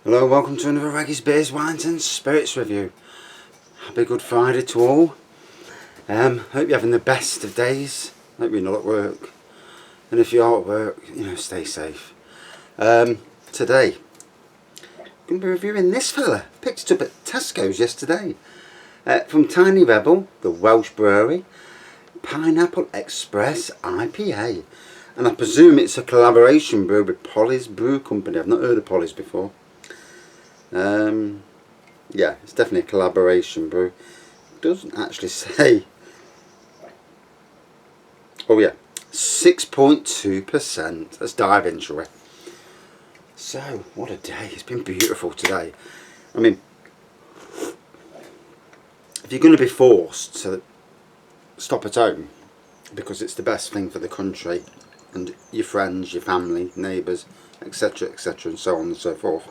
Hello, welcome to another Reggae's Beers, Wines and Spirits review. Happy Good Friday to all. Hope you're having the best of days. Hope you're not at work. And if you are at work, stay safe. Today, I'm going to be reviewing this fella. Picked it up at Tesco's yesterday. From Tiny Rebel, the Welsh brewery, Pineapple Express IPA. And I presume it's a collaboration brew with Pollys Brew Company. I've not heard of Pollys before. Yeah, it's definitely a collaboration brew. It doesn't actually say. Oh yeah, 6.2%. Let's dive into it. So, what a day. It's been beautiful today. I mean, if you're going to be forced to stop at home because it's the best thing for the country and your friends, your family, neighbours, etc, etc, and so on and so forth,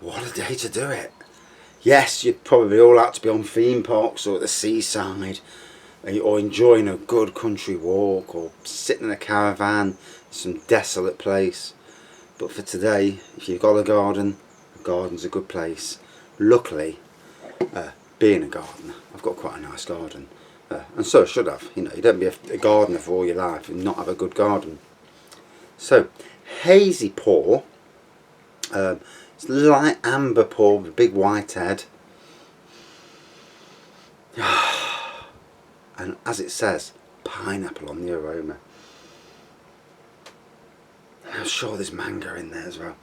what a day to do it. Yes, you'd probably all like to be on theme parks or at the seaside, or enjoying a good country walk, or sitting in a caravan in some desolate place. But for today, if you've got a garden's a good place. Luckily, being a gardener, I've got quite a nice garden, and so I should have. You don't be a gardener for all your life and not have a good garden. So, hazy pour. It's light amber pour with a big white head. And as it says, pineapple on the aroma. I'm sure there's mango in there as well.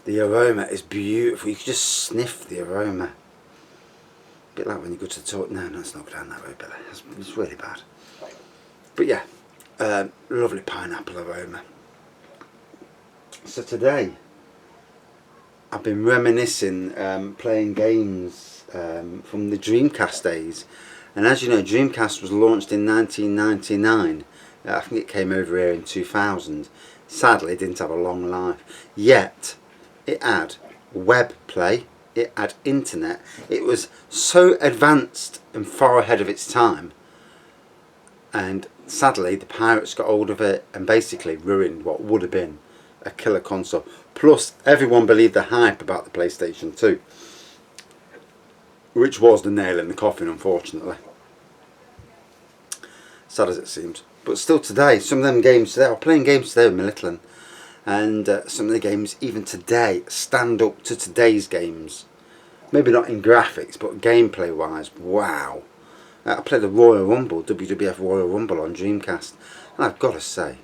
The aroma is beautiful. You can just sniff the aroma. A bit like when you go to the toilet. No, let's not go down that way, Billy. It's really bad. But yeah, lovely pineapple aroma. So today, I've been reminiscing, playing games from the Dreamcast days. And as you know, Dreamcast was launched in 1999. I think it came over here in 2000. Sadly, it didn't have a long life. Yet, it had web play, it had internet. It was so advanced and far ahead of its time. And sadly, the pirates got hold of it and basically ruined what would have been a killer console. Plus, everyone believed the hype about the PlayStation 2, which was the nail in the coffin, unfortunately. Sad as it seems. But still today, some of them games today, I was playing games today with my little one, and some of the games even today stand up to today's games. Maybe not in graphics, but gameplay wise, wow. I played the Royal Rumble, WWF Royal Rumble on Dreamcast, and I've got to say,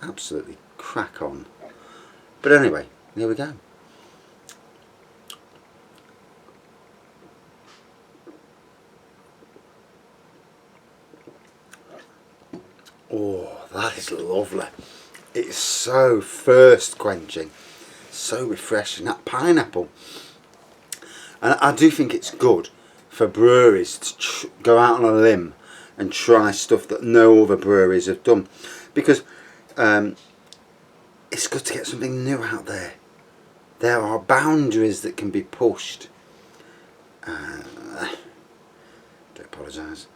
absolutely crack on. But anyway, here we go. Oh, that is lovely. It's so thirst quenching, so refreshing. That pineapple. And I do think it's good for breweries to go out on a limb and try stuff that no other breweries have done. Because it's good to get something new out there. There are boundaries that can be pushed. Do apologise.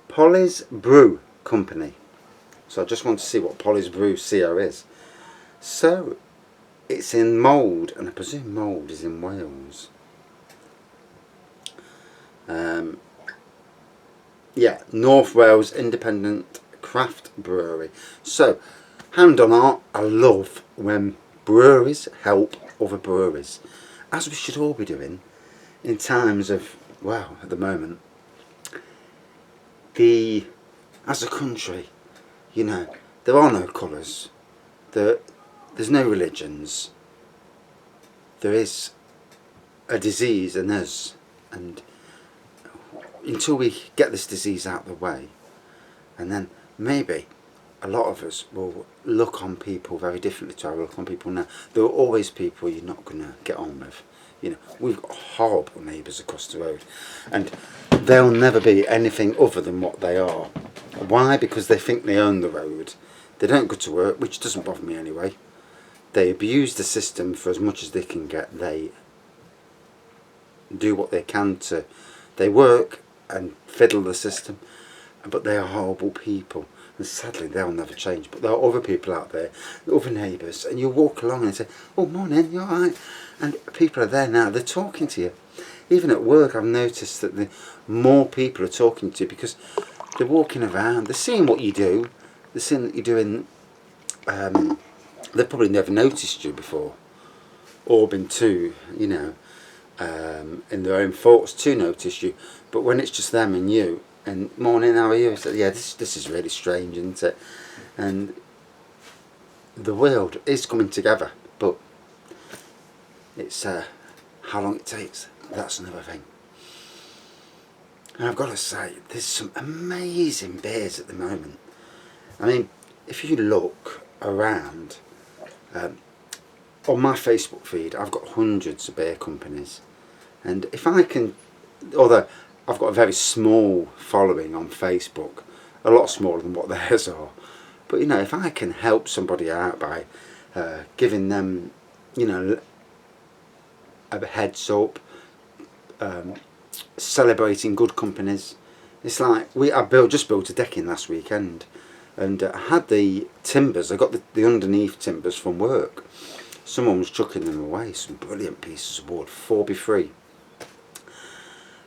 Pollys Brew Company. So I just want to see what Pollys Brew CO is. So it's in Mould, and I presume Mould is in Wales. Yeah, North Wales Independent Craft Brewery. So, hand on heart, I love when breweries help other breweries, as we should all be doing in times of, well, at the moment, as a country, there are no colours, there's no religions, there is a disease and us, and until we get this disease out of the way, and then maybe a lot of us will look on people very differently to how we look on people now. There are always people you're not going to get on with. We've got horrible neighbours across the road, and they'll never be anything other than what they are. Why? Because they think they own the road. They don't go to work, which doesn't bother me anyway. They abuse the system for as much as they can get. They do what they can they work and fiddle the system, but they are horrible people. And sadly, they'll never change. But there are other people out there, other neighbours, and you walk along and say, "Oh, morning, you alright?" And people are there now, they're talking to you. Even at work, I've noticed that the more people are talking to you because they're walking around, they're seeing what you do, they're seeing that you're doing, they've probably never noticed you before, or been too, you know, in their own thoughts to notice you. But when it's just them and you, and morning, how are you? So, yeah, this is really strange, isn't it? And the world is coming together, but it's how long it takes, that's another thing. And I've got to say, there's some amazing beers at the moment. I mean, if you look around, on my Facebook feed, I've got hundreds of beer companies. And if I can, although I've got a very small following on Facebook, a lot smaller than what theirs are, but you know, if I can help somebody out by giving them, you know, a heads up, celebrating good companies. It's like I just built a decking last weekend, and I had the timbers. I got the underneath timbers from work. Someone was chucking them away. Some brilliant pieces of wood, 4x3,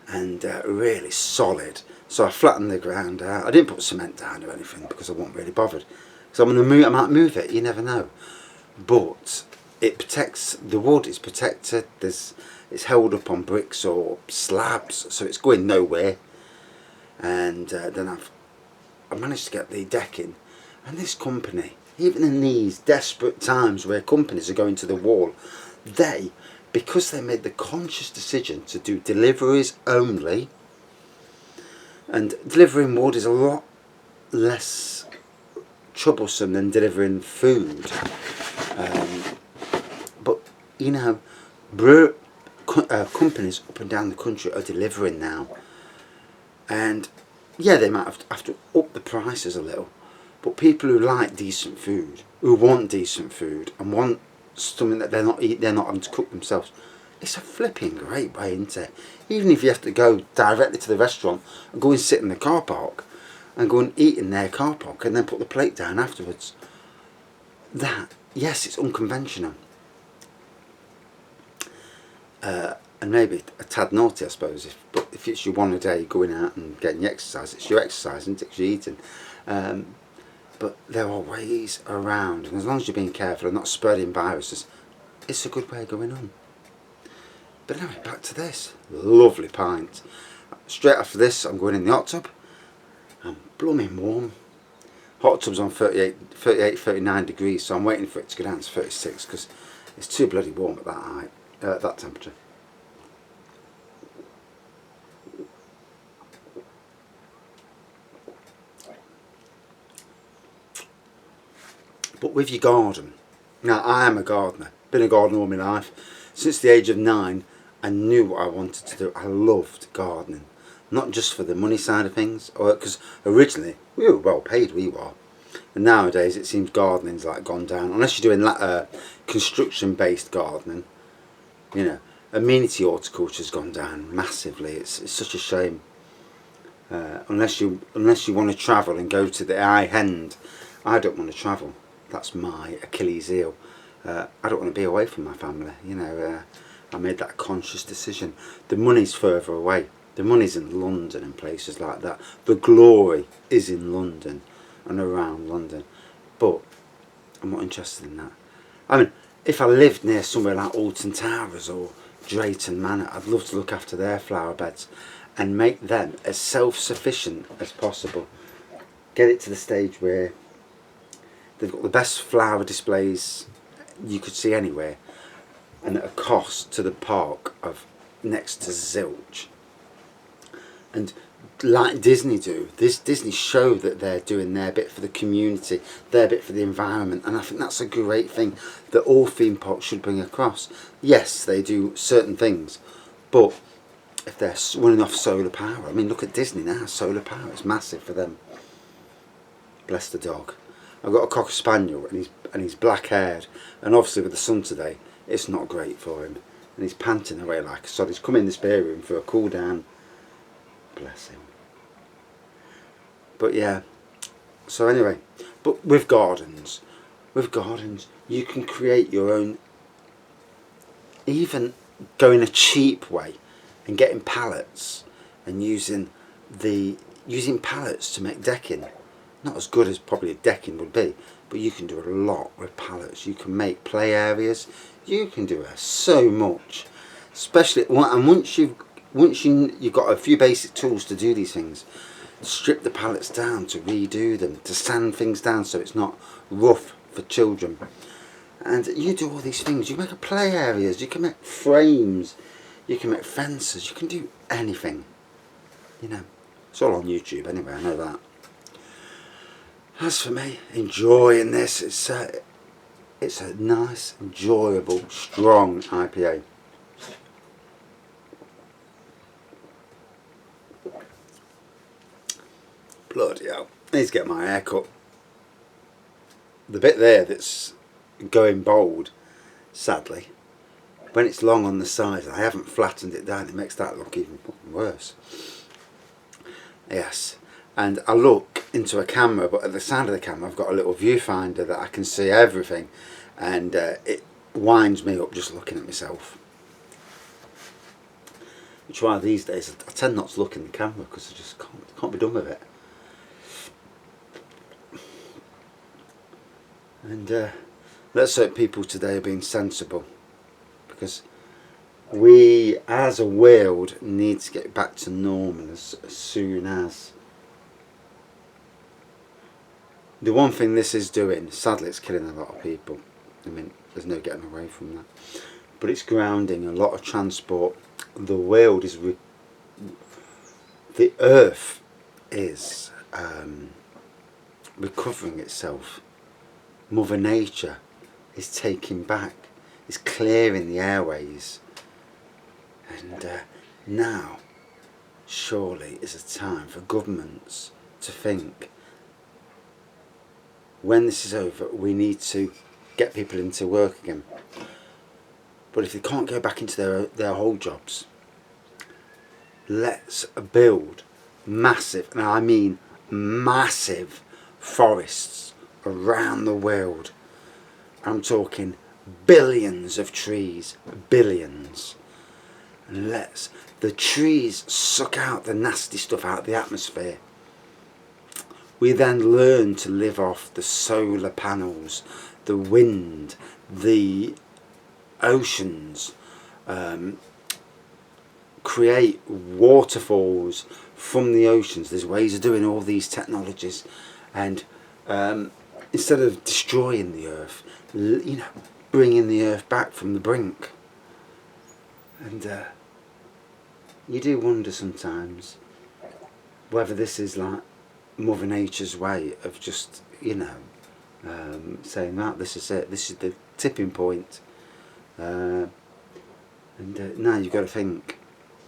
and really solid. So I flattened the ground out. I didn't put cement down or anything because I wasn't really bothered. So I'm going to move. I might move it. You never know. But it protects the wood. It's protected. It's held up on bricks or slabs, so it's going nowhere. And then I managed to get the decking, and this company, even in these desperate times where companies are going to the wall, because they made the conscious decision to do deliveries only, and delivering wood is a lot less troublesome than delivering food, but you know, companies up and down the country are delivering now, and yeah, they might have to up the prices a little, but people who like decent food, who want decent food and want something that they're not having to cook themselves, it's a flipping great way, isn't it? Even if you have to go directly to the restaurant and go and sit in the car park and go and eat in their car park and then put the plate down afterwards, yes, it's unconventional. And maybe a tad naughty, I suppose, but if it's your one a day going out and getting your exercise, it's your exercise, isn't it? 'Cause you're eating. But there are ways around, and as long as you're being careful and not spreading viruses, it's a good way of going on. But anyway, back to this lovely pint. Straight after this, I'm going in the hot tub. I'm blooming warm. Hot tub's on 38, 39 degrees, so I'm waiting for it to go down to 36 because it's too bloody warm at that height, that temperature. But with your garden, now I am a gardener, been a gardener all my life. Since the age of 9, I knew what I wanted to do. I loved gardening, not just for the money side of things, because originally we were well paid, we were. And nowadays it seems gardening's like gone down, unless you're doing construction-based gardening. You know, amenity horticulture's gone down massively. It's such a shame. Unless you want to travel and go to the high end, I don't want to travel. That's my Achilles heel. I don't want to be away from my family. You know, I made that conscious decision. The money's further away. The money's in London and places like that. The glory is in London and around London. But I'm not interested in that. I mean, if I lived near somewhere like Alton Towers or Drayton Manor, I'd love to look after their flower beds and make them as self-sufficient as possible. Get it to the stage where they've got the best flower displays you could see anywhere, and at a cost to the park of next to zilch. And like Disney do, Disney show that they're doing their bit for the community, their bit for the environment, and I think that's a great thing that all theme parks should bring across. Yes, they do certain things, but if they're running off solar power, I mean, look at Disney now, solar power is massive for them. Bless the dog. I've got a Cocker Spaniel and he's black haired, and obviously with the sun today it's not great for him, and he's panting away like a sod. He's come in the spare room for a cool down. Bless him. But yeah, So anyway, but with gardens, you can create your own, even going a cheap way and getting pallets and using pallets to make decking. Not as good as probably a decking would be, but you can do a lot with pallets. You can make play areas. You can do so much, especially and once you've got a few basic tools to do these things. Strip the pallets down to redo them, to sand things down so it's not rough for children. And you do all these things. You make a play areas. You can make frames. You can make fences. You can do anything. You know, it's all on YouTube anyway. I know that. As for me, enjoying this, it's a nice, enjoyable, strong IPA. Bloody hell, I need to get my hair cut. The bit there that's going bald, sadly, when it's long on the sides, I haven't flattened it down, it makes that look even worse. Yes, and I look into a camera, but at the side of the camera I've got a little viewfinder that I can see everything, and it winds me up just looking at myself. Which why these days I tend not to look in the camera because I just can't be done with it. And let's hope people today are being sensible, because we as a world need to get back to normal as soon as. The one thing this is doing, sadly it's killing a lot of people. I mean, there's no getting away from that. But it's grounding a lot of transport. The world is, the earth is recovering itself. Mother Nature is taking back, is clearing the airways. And now, surely is a time for governments to think, when this is over, we need to get people into work again. But if they can't go back into their old jobs, let's build massive, and I mean massive, forests around the world. I'm talking billions of trees, billions. And let's the trees suck out the nasty stuff out of the atmosphere. We then learn to live off the solar panels, the wind, the oceans, create waterfalls from the oceans. There's ways of doing all these technologies, and instead of destroying the earth, you know, bringing the earth back from the brink. And you do wonder sometimes whether this is like Mother Nature's way of just, you know, saying that this is it, this is the tipping point. And now you've got to think.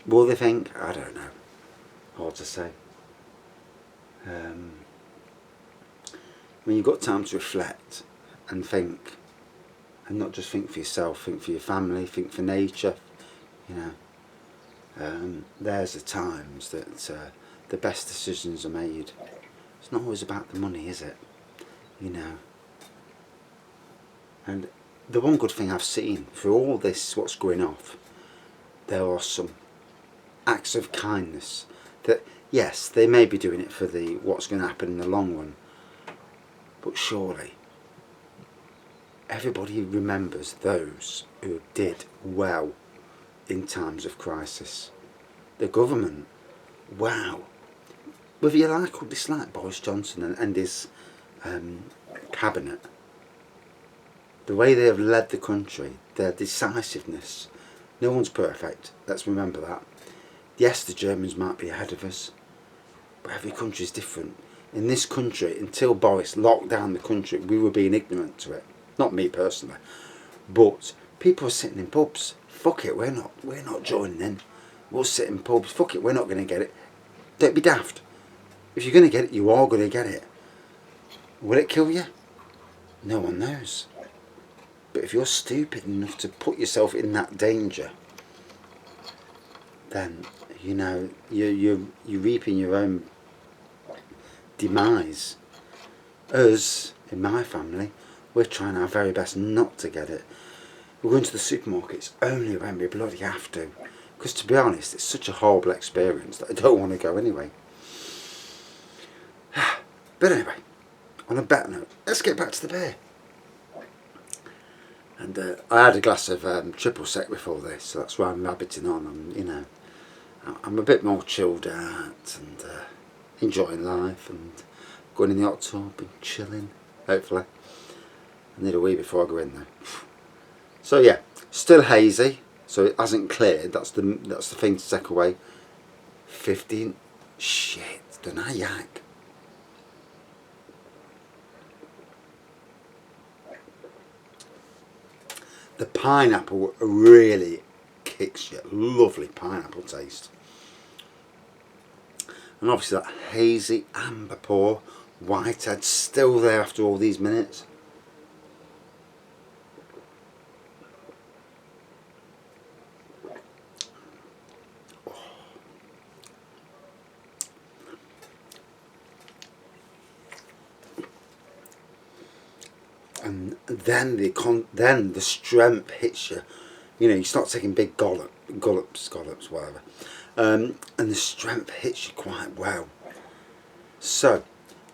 Will they think? I don't know. Hard to say. When you've got time to reflect and think, and not just think for yourself, think for your family, think for nature, you know, there's the times that the best decisions are made. It's not always about the money, is it? You know. And the one good thing I've seen through all this, what's going off, there are some acts of kindness that, yes, they may be doing it for the what's going to happen in the long run, but surely everybody remembers those who did well in times of crisis. The government, wow. Whether you like or dislike Boris Johnson and his cabinet, the way they have led the country, their decisiveness, no one's perfect, let's remember that. Yes, the Germans might be ahead of us, but every country is different. In this country, until Boris locked down the country, we were being ignorant to it. Not me personally, but people are sitting in pubs. Fuck it, we're not joining in. We'll sit in pubs. Fuck it, we're not going to get it. Don't be daft. If you're going to get it, you are going to get it. Will it kill you? No one knows. But if you're stupid enough to put yourself in that danger, then, you know, you're reaping your own demise. us, in my family, we're trying our very best not to get it. We're going to the supermarkets only when we bloody have to. Because to be honest, it's such a horrible experience that I don't want to go anyway. But anyway, on a better note, let's get back to the beer. And I had a glass of triple sec before this, so that's why I'm rabbiting on. I'm a bit more chilled out and enjoying life and going in the hot tub and chilling, hopefully. I need a wee before I go in though. So yeah, still hazy, so it hasn't cleared. That's the thing to take away. 15, shit, don't I yak? The pineapple really kicks you. Lovely pineapple taste. And obviously that hazy amber pour, whitehead still there after all these minutes. And then the strength hits you. You start taking big gollops, whatever. And the strength hits you quite well. So,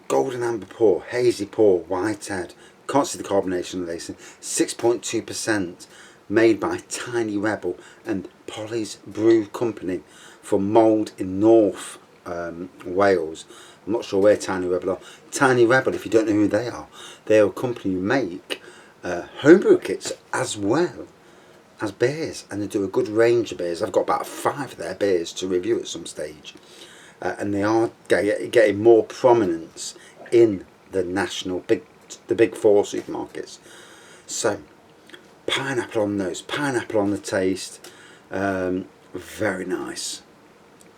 golden amber pour, hazy pour, whitehead. Can't see the carbonation of this. 6.2%, made by Tiny Rebel and Pollys Brew Company from Mould in North Wales. I'm not sure where Tiny Rebel are. Tiny Rebel, if you don't know who they are a company who make homebrew kits as well as beers, and they do a good range of beers. I've got about 5 of their beers to review at some stage, and they are getting more prominence in the the big 4 supermarkets. So pineapple on those, pineapple on the taste, very nice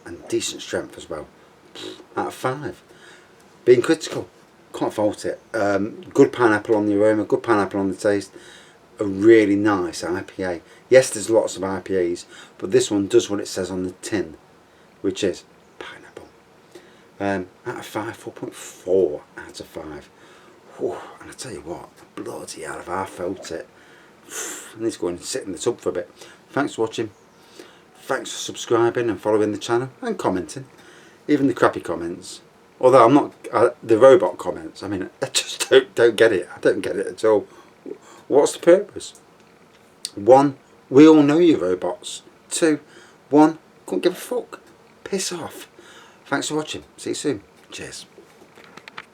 and decent strength as well. Out of 5. Being critical, can't fault it. Good pineapple on the aroma, good pineapple on the taste. A really nice IPA. Yes, there's lots of IPAs, but this one does what it says on the tin, which is pineapple. Out of 5, 4.4 out of 5. Whew, and I tell you what, bloody hell have I felt it. I need to go and sit in the tub for a bit. Thanks for watching. Thanks for subscribing and following the channel and commenting. Even the crappy comments. Although I'm not, the robot comments, I mean, I just don't get it. I don't get it at all. What's the purpose? 1, we all know you're robots. 2, couldn't give a fuck. Piss off. Thanks for watching. See you soon. Cheers.